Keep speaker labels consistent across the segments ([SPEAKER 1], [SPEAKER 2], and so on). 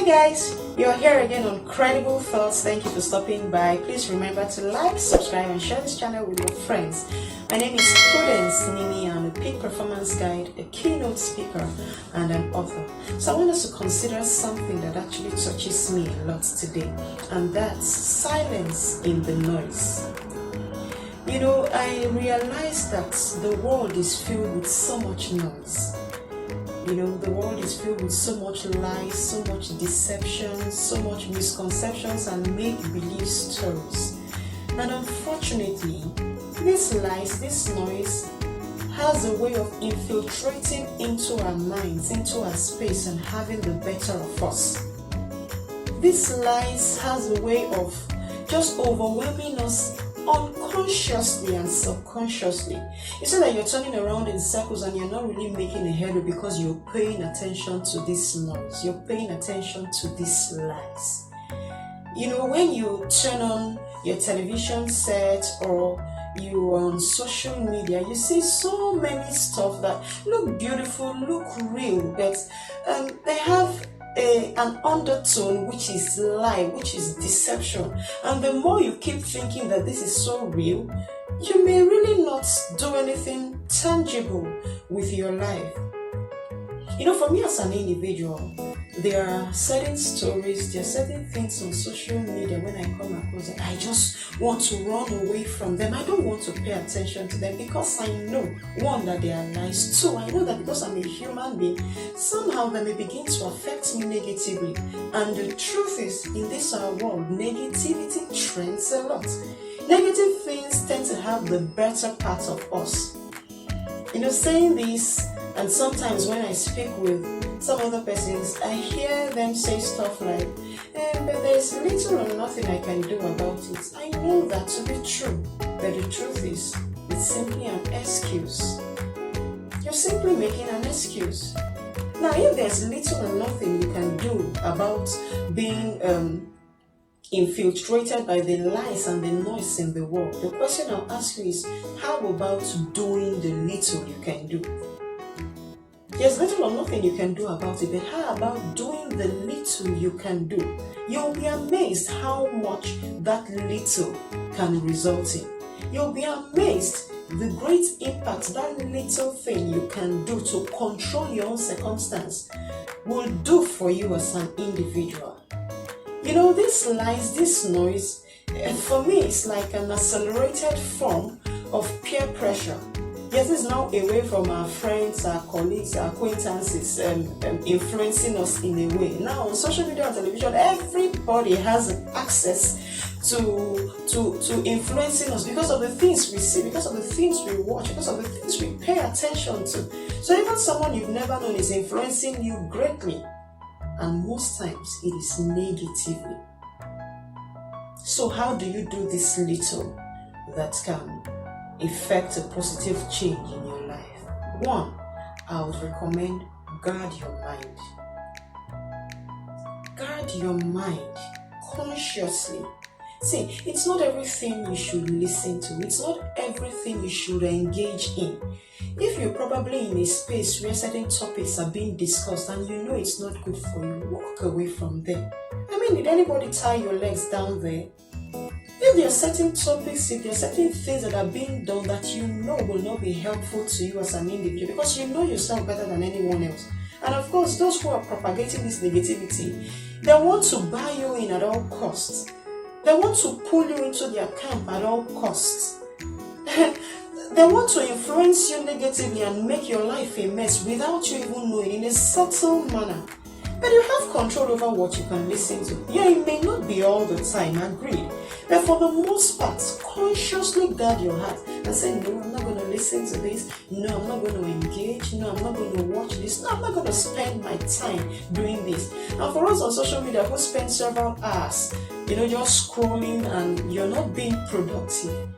[SPEAKER 1] guys, you're here again on Credible Thoughts. Thank you for stopping by. Please remember to like, subscribe and share this channel with your friends. My name is Prudence Nimi. I'm a peak performance guide, a keynote speaker and an author. So I want us to consider something that actually touches me a lot today, and that's silence in the noise. You know, I realized that the world is filled with so much noise. You know, the world is filled with so much lies, so much deception, so much misconceptions and make-believe stories. And unfortunately, these lies, this noise, has a way of infiltrating into our minds, into our space, and having the better of us. These lies has a way of just overwhelming us unconsciously and subconsciously. You see that you're turning around in circles and you're not really making a headway because you're paying attention to this noise. You're paying attention to these lies. You know, when you turn on your television set or you're on social media, you see so many stuff that look beautiful, look real, but they have an undertone which is lie, which is deception. And the more you keep thinking that this is so real, you may really not do anything tangible with your life. You know, for me as an individual, there are certain stories, there are certain things on social media when I come across it, I just want to run away from them. I don't want to pay attention to them because I know, one, that they are lies. Two, I know that because I'm a human being, somehow they may begin to affect me negatively. And the truth is, in this our world, negativity trends a lot. Negative things tend to have the better part of us. You know, saying this, and sometimes when I speak with some other persons, I hear them say stuff like, but there's little or nothing I can do about it. I know that to be true, but the truth is, it's simply an excuse. You're simply making an excuse. Now, if there's little or nothing you can do about being infiltrated by the lies and the noise in the world, the question I'll ask you is, how about doing the little you can do? There's little or nothing you can do about it, but how about doing the little you can do? You'll be amazed how much that little can result in. You'll be amazed the great impact that little thing you can do to control your own circumstance will do for you as an individual. You know, these lies, this noise, for me, it's like an accelerated form of peer pressure. Yes, this is now away from our friends, our colleagues, our acquaintances, influencing us in a way. Now, on social media and television, everybody has access to influencing us because of the things we see, because of the things we watch, because of the things we pay attention to. So even someone you've never known is influencing you greatly, and most times it is negatively. So how do you do this little that can effect a positive change in your life? One, I would recommend guard your mind. Guard your mind consciously. See, it's not everything you should listen to. It's not everything you should engage in. If you're probably in a space where certain topics are being discussed and you know it's not good for you, walk away from them. I mean, did anybody tie your legs down there? If there are certain topics, if there are certain things that are being done that you know will not be helpful to you as an individual, because you know yourself better than anyone else. And of course, those who are propagating this negativity, they want to buy you in at all costs. They want to pull you into their camp at all costs. They want to influence you negatively and make your life a mess without you even knowing, in a subtle manner. But you have control over what you can listen to. Yeah, it may not be all the time, agreed. But for the most part, consciously guard your heart and say, no, I'm not going to listen to this. No, I'm not going to engage. No, I'm not going to watch this. No, I'm not going to spend my time doing this. And for us on social media who spend several hours, just scrolling and you're not being productive,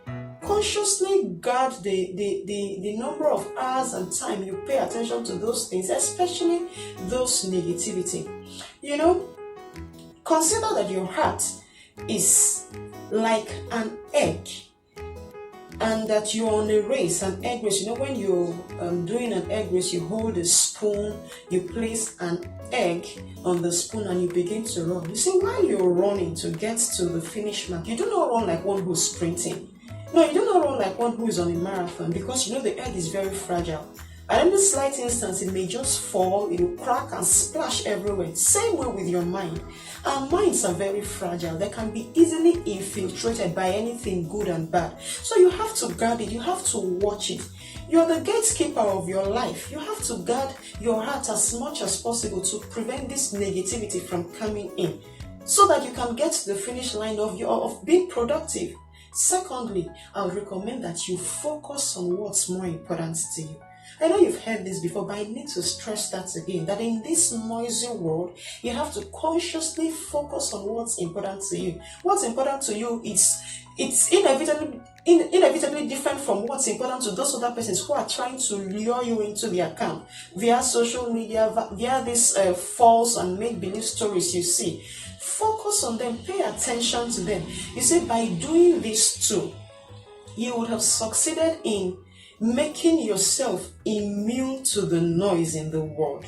[SPEAKER 1] consciously guard the number of hours and time you pay attention to those things, especially those negativity. Consider that your heart is like an egg. and that you're on a race, an egg race. You know, when you're doing an egg race, you hold a spoon, you place an egg on the spoon, and you begin to run. You see, while you're running to get to the finish mark, you do not run like one who's sprinting. No, you do not run like one who is on a marathon, because you know the egg is very fragile. At any slight instance, it may just fall, it will crack and splash everywhere. Same way with your mind. Our minds are very fragile. They can be easily infiltrated by anything good and bad. So you have to guard it. You have to watch it. You're the gatekeeper of your life. You have to guard your heart as much as possible to prevent this negativity from coming in, so that you can get to the finish line of being productive. Secondly, I would recommend that you focus on what's more important to you. I know you've heard this before, but I need to stress that again, that in this noisy world, you have to consciously focus on what's important to you. What's important to you is it's inevitably different from what's important to those other persons who are trying to lure you into their account via social media, via these false and make-believe stories you see. Focus on them, pay attention to them. You see, by doing this too, you would have succeeded in making yourself immune to the noise in the world.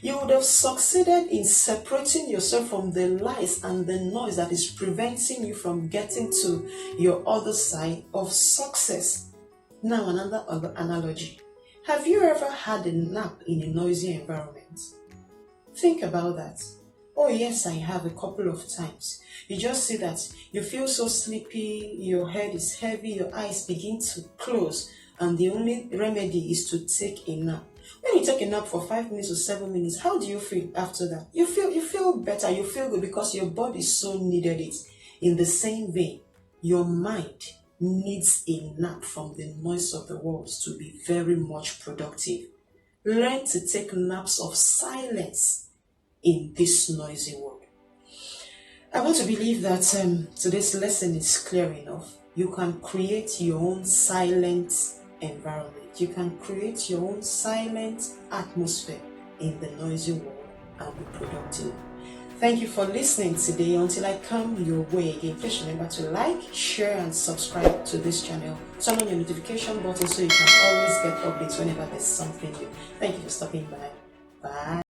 [SPEAKER 1] You would have succeeded in separating yourself from the lies and the noise that is preventing you from getting to your other side of success. Now, another analogy. Have you ever had a nap in a noisy environment? Think about that. Oh yes, I have, a couple of times. You just see that you feel so sleepy, your head is heavy, your eyes begin to close, and the only remedy is to take a nap. When you take a nap for 5 minutes or 7 minutes, how do you feel after that? You feel better, you feel good, because your body so needed it. In the same vein, your mind needs a nap from the noise of the world to be very much productive. Learn to take naps of silence in this noisy world. I want to believe that today's lesson is clear enough. You can create your own silent environment. You can create your own silent atmosphere in the noisy world and be productive. Thank you for listening today. Until I come your way again, please remember to like, share, and subscribe to this channel. Turn on your notification button so you can always get updates whenever there's something new. Thank you for stopping by. Bye.